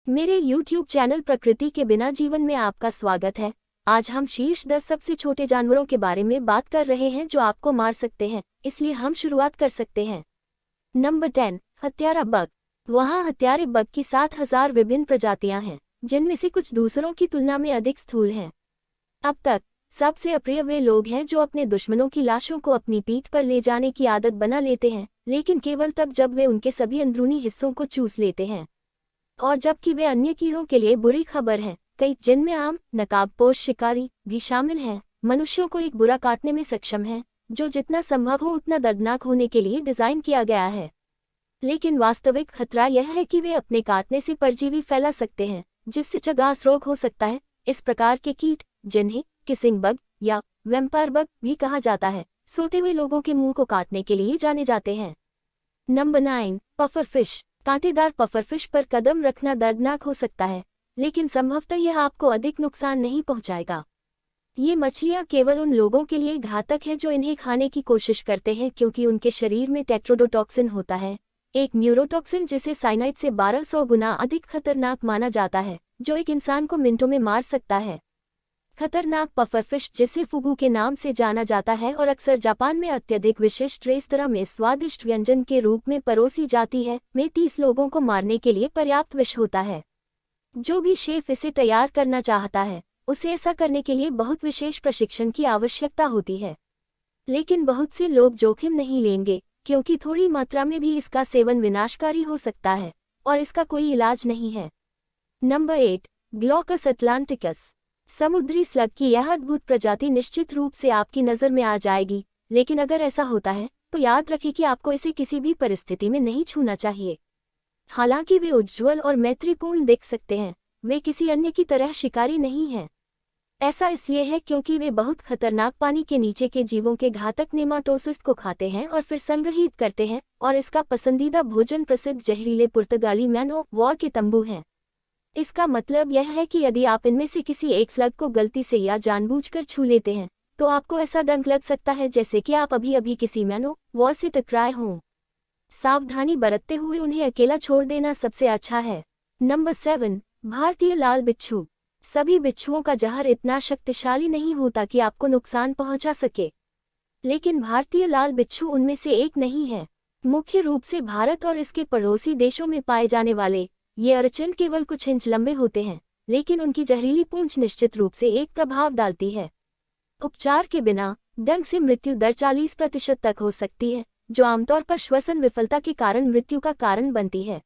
मेरे YouTube channel प्रकृति के बिना जीवन में आपका स्वागत है। आज हम शीर्ष 10 सबसे छोटे जानवरों के बारे में बात कर रहे हैं जो आपको मार सकते हैं, इसलिए हम शुरुआत कर सकते हैं। नंबर 10, हत्यारा बग। वहाँ हत्यारे बग की 7000 विभिन्न प्रजातियां हैं, जिनमें से कुछ दूसरों की तुलना में अधिक स्थूल हैं। अब तक सबसे अप्रिय वे लोग हैं जो अपने दुश्मनों की लाशों को अपनी पीठ पर ले जाने की आदत बना लेते हैं, लेकिन केवल तब जब वे उनके सभी अंदरूनी हिस्सों को चूस लेते हैं, और जबकि वे अन्य कीड़ों के लिए बुरी खबर है। कई, जिनमें आम नकाबपोश शिकारी भी शामिल हैं, मनुष्यों को एक बुरा काटने में सक्षम हैं, जो जितना संभव हो उतना दर्दनाक होने के लिए डिजाइन किया गया है। लेकिन वास्तविक खतरा यह है कि वे अपने काटने से परजीवी फैला सकते हैं, जिससे चगास रोग हो सकता है। इस प्रकार के कीट, जिन्हें किसिंग बग या वैम्पायर बग भी कहा जाता है, सोते हुए लोगों के मुंह को काटने के लिए जाने जाते हैं। Number 9, pufferfish. कांटेदार पफरफिश पर कदम रखना दर्दनाक हो सकता है, लेकिन संभवतः यह आपको अधिक नुकसान नहीं पहुंचाएगा। ये मछलियां केवल उन लोगों के लिए घातक हैं जो इन्हें खाने की कोशिश करते हैं, क्योंकि उनके शरीर में टेट्रोडोटॉक्सिन होता है, एक न्यूरोटॉक्सिन जिसे साइनाइड से 1200 गुना अधिक खतरनाक माना जाता है, जो एक इंसान को मिनटों में मार सकता है। खतरनाक पफरफिश, जिसे फुगू के नाम से जाना जाता है और अक्सर जापान में अत्यधिक विशिष्ट रेस्तरां में स्वादिष्ट व्यंजन के रूप में परोसी जाती है, में 30 लोगों को मारने के लिए पर्याप्त विष होता है। जो भी शेफ इसे तैयार करना चाहता है, उसे ऐसा करने के लिए बहुत विशेष प्रशिक्षण की आवश्यकता होती है। लेकिन बहुत से लोग जोखिम नहीं लेंगे, क्योंकि थोड़ी मात्रा में भी इसका सेवन विनाशकारी हो सकता है और इसका कोई इलाज नहीं है। नंबर 8, ग्लॉकस अटलांटिकस। समुद्री स्लग की यह अद्भुत प्रजाति निश्चित रूप से आपकी नज़र में आ जाएगी, लेकिन अगर ऐसा होता है तो याद रखें कि आपको इसे किसी भी परिस्थिति में नहीं छूना चाहिए। हालांकि वे उज्ज्वल और मैत्रीपूर्ण दिख सकते हैं, वे किसी अन्य की तरह शिकारी नहीं हैं। ऐसा इसलिए है क्योंकि वे बहुत खतरनाक पानी के नीचे के जीवों के घातक नेमाटोसिस्ट को खाते हैं और फिर संग्रहित करते हैं, और इसका पसंदीदा भोजन प्रसिद्ध जहरीले पुर्तगाली मैन ऑफ वॉर के तंबू हैं। इसका मतलब यह है कि यदि आप इनमें से किसी एक स्लग को गलती से या जानबूझकर छू लेते हैं, तो आपको ऐसा डंक लग सकता है जैसे कि आप अभी अभी किसी मैन ऑफ वॉर से टकराए हों। सावधानी बरतते हुए उन्हें अकेला छोड़ देना सबसे अच्छा है। नंबर 7, भारतीय लाल बिच्छू। सभी बिच्छुओं का जहर इतना शक्तिशाली नहीं होता कि आपको नुकसान पहुंचा सके, लेकिन भारतीय लाल बिच्छू उनमें से एक नहीं है। मुख्य रूप से भारत और इसके पड़ोसी देशों में पाए जाने वाले ये अरचिन केवल कुछ इंच लंबे होते हैं, लेकिन उनकी जहरीली पूंछ निश्चित रूप से एक प्रभाव डालती है। उपचार के बिना डंक से मृत्यु दर 40% तक हो सकती है, जो आमतौर पर श्वसन विफलता के कारण मृत्यु का कारण बनती है।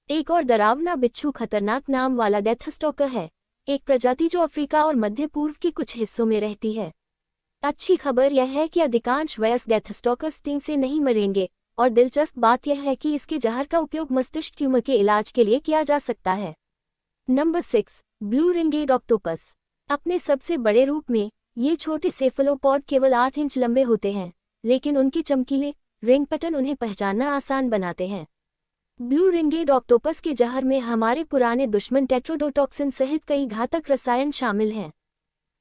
एक और डरावना बिच्छू खतरनाक नाम वाला डेथ स्टॉकर है, एक प्रजाति जो अफ्रीका और मध्य पूर्व के कुछ हिस्सों में रहती है। अच्छी खबर यह है कि अधिकांश वयस्क डेथ स्टॉकर स्टिंग से नहीं मरेंगे, और दिलचस्प बात यह है कि इसके जहर का उपयोग मस्तिष्क ट्यूमर के इलाज के लिए किया जा सकता है। Number 6, blue ringed octopus. अपने सबसे बड़े रूप में ये छोटे सेफलोपॉड केवल 8 इंच लंबे होते हैं, लेकिन उनके चमकीले रिंग पैटर्न उन्हें पहचानना आसान बनाते हैं। ब्लू रिंगेड ऑक्टोपस के जहर में हमारे पुराने दुश्मन टेट्रोडोटॉक्सिन सहित कई घातक रसायन शामिल हैं।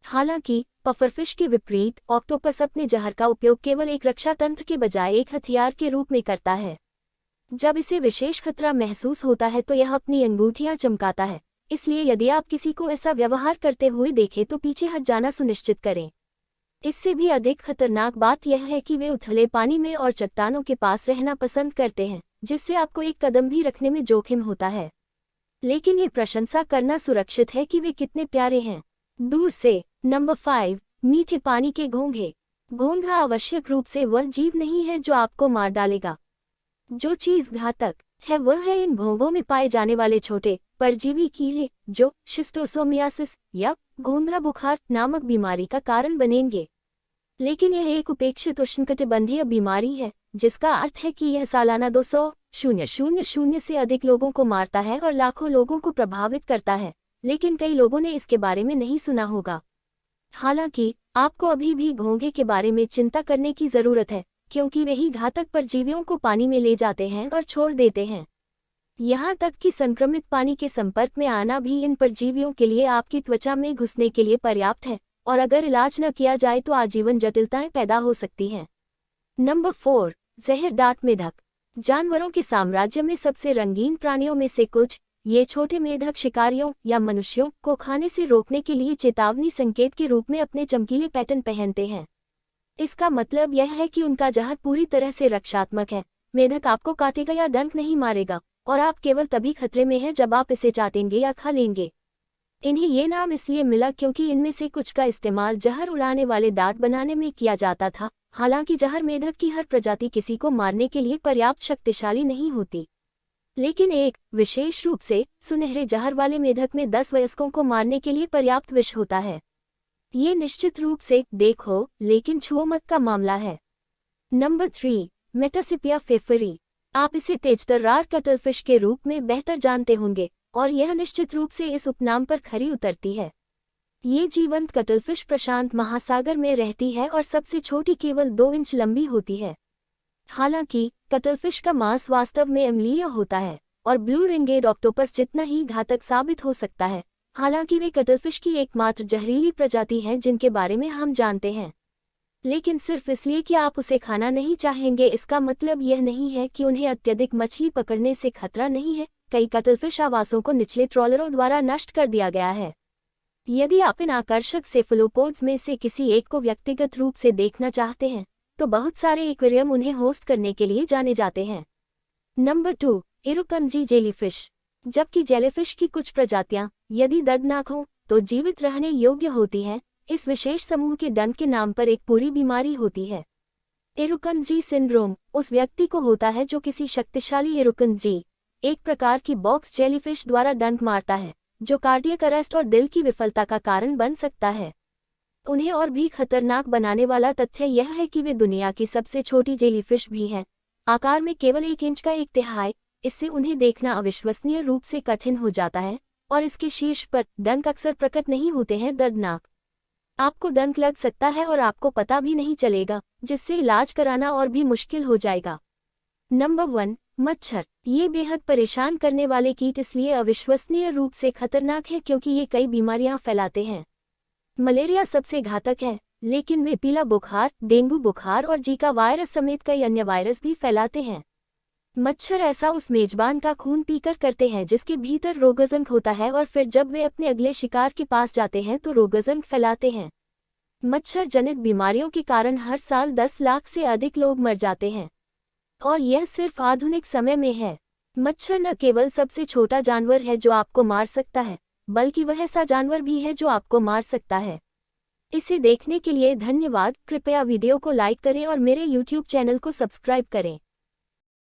हालांकि पफरफिश के विपरीत ऑक्टोपस अपने जहर का उपयोग केवल एक रक्षा तंत्र के बजाय एक हथियार के रूप में करता है। जब इसे विशेष खतरा महसूस होता है तो यह अपनी अंगूठियां चमकाता है, इसलिए यदि आप किसी को ऐसा व्यवहार करते हुए देखें तो पीछे हट जाना सुनिश्चित करें। इससे भी अधिक खतरनाक बात यह है कि वे उथले पानी में और चट्टानों के पास रहना पसंद करते हैं, जिससे आपको एक कदम भी रखने में जोखिम होता है। लेकिन ये प्रशंसा करना सुरक्षित है कि वे कितने प्यारे हैं। दूर से। नंबर 5, मीठे पानी के घोंघे। घोंघा आवश्यक रूप से वह जीव नहीं है जो आपको मार डालेगा। जो चीज घातक है वह है इन घोंघों में पाए जाने वाले छोटे परजीवी कीड़े, जो शिस्टोसोमियासिस या घोंघा बुखार नामक बीमारी का कारण बनेंगे। लेकिन यह एक उपेक्षित उष्णकटिबंधीय बीमारी है, जिसका अर्थ है कि यह सालाना 200,000 से अधिक लोगों को मारता है और लाखों लोगों को प्रभावित करता है, लेकिन कई लोगों ने इसके बारे में नहीं सुना होगा। हालांकि आपको अभी भी घोंघे के बारे में चिंता करने की जरूरत है, क्योंकि वही घातक परजीवियों को पानी में ले जाते हैं और छोड़ देते हैं। यहाँ तक कि संक्रमित पानी के संपर्क में आना भी इन परजीवियों के लिए आपकी त्वचा में घुसने के लिए पर्याप्त है, और अगर इलाज न किया जाए तो आजीवन जटिलताएं पैदा हो सकती हैं। नंबर 4, जहरदार मेढक। जानवरों के साम्राज्य में सबसे रंगीन प्राणियों में से कुछ, ये छोटे मेढक शिकारियों या मनुष्यों को खाने से रोकने के लिए चेतावनी संकेत के रूप में अपने चमकीले पैटर्न पहनते हैं। इसका मतलब यह है कि उनका जहर पूरी तरह से रक्षात्मक है। मेढक आपको काटेगा या डंक नहीं मारेगा, और आप केवल तभी खतरे में हैं जब आप इसे चाटेंगे या खा लेंगे। इन्हें ये नाम इसलिए मिला क्योंकि इनमें से कुछ का इस्तेमाल जहर उड़ाने वाले डार्ट बनाने में किया जाता था। हालांकि जहर मेढक की हर प्रजाति किसी को मारने के लिए पर्याप्त शक्तिशाली नहीं होती, लेकिन एक विशेष रूप से सुनहरे जहर वाले मेढक में 10 वयस्कों को मारने के लिए पर्याप्त विष होता है। ये निश्चित रूप से देखो लेकिन छुओ मत का मामला है। नंबर 3, मेटासिपिया फेफरी। आप इसे तेजतर्रार कटलफिश के रूप में बेहतर जानते होंगे, और यह निश्चित रूप से इस उपनाम पर खरी उतरती है। ये जीवंत कटलफिश प्रशांत महासागर में रहती है और सबसे छोटी केवल 2 इंच लंबी होती है। हालांकि कटलफिश का मांस वास्तव में अम्लीय होता है और ब्लू रिंगेड ऑक्टोपस जितना ही घातक साबित हो सकता है। हालांकि वे कटलफिश की एकमात्र जहरीली प्रजाति हैं जिनके बारे में हम जानते हैं। लेकिन सिर्फ इसलिए कि आप उसे खाना नहीं चाहेंगे, इसका मतलब यह नहीं है कि उन्हें अत्यधिक मछली पकड़ने से खतरा नहीं है। कई कटलफिश आवासों को निचले ट्रॉलरों द्वारा नष्ट कर दिया गया है। यदि आप इन आकर्षक सेफलोपोड्स में से किसी एक को व्यक्तिगत रूप से देखना चाहते हैं, तो बहुत सारे एक्वेरियम उन्हें होस्ट करने के लिए जाने जाते हैं। Number 2, Irukandji jellyfish. जबकि जेलीफिश की कुछ प्रजातियां यदि दर्दनाक हों तो जीवित रहने योग्य होती हैं, इस विशेष समूह के डंक के नाम पर एक पूरी बीमारी होती है। इरुकंजी सिंड्रोम उस व्यक्ति को होता है जो किसी शक्तिशाली इरुकंजी, एक प्रकार की बॉक्स जेलीफिश द्वारा डंक मारता है, जो कार्डियक अरेस्ट और दिल की विफलता का कारण बन सकता है। उन्हें और भी खतरनाक बनाने वाला तथ्य यह है कि वे दुनिया की सबसे छोटी जेलीफिश भी हैं, आकार में केवल 1 इंच का 1/3। इससे उन्हें देखना अविश्वसनीय रूप से कठिन हो जाता है, और इसके शीर्ष पर डंक अक्सर प्रकट नहीं होते हैं। दर्दनाक, आपको डंक लग सकता है और आपको पता भी नहीं चलेगा, जिससे इलाज कराना और भी मुश्किल हो जाएगा। नंबर 1, मच्छर। ये बेहद परेशान करने वाले कीट इसलिए अविश्वसनीय रूप से खतरनाक है क्योंकि ये कई बीमारियां फैलाते हैं। मलेरिया सबसे घातक है, लेकिन वे पीला बुखार, डेंगू बुखार और जीका वायरस समेत कई अन्य वायरस भी फैलाते हैं। मच्छर ऐसा उस मेजबान का खून पीकर करते हैं जिसके भीतर रोगजनक होता है, और फिर जब वे अपने अगले शिकार के पास जाते हैं तो रोगजनक फैलाते हैं। मच्छर जनित बीमारियों के कारण हर साल 10 लाख से अधिक लोग मर जाते हैं, और यह सिर्फ आधुनिक समय में है। मच्छर न केवल सबसे छोटा जानवर है जो आपको मार सकता है, बल्कि वह ऐसा जानवर भी है जो आपको मार सकता है। इसे देखने के लिए धन्यवाद। कृपया वीडियो को लाइक करें और मेरे YouTube चैनल को सब्सक्राइब करें।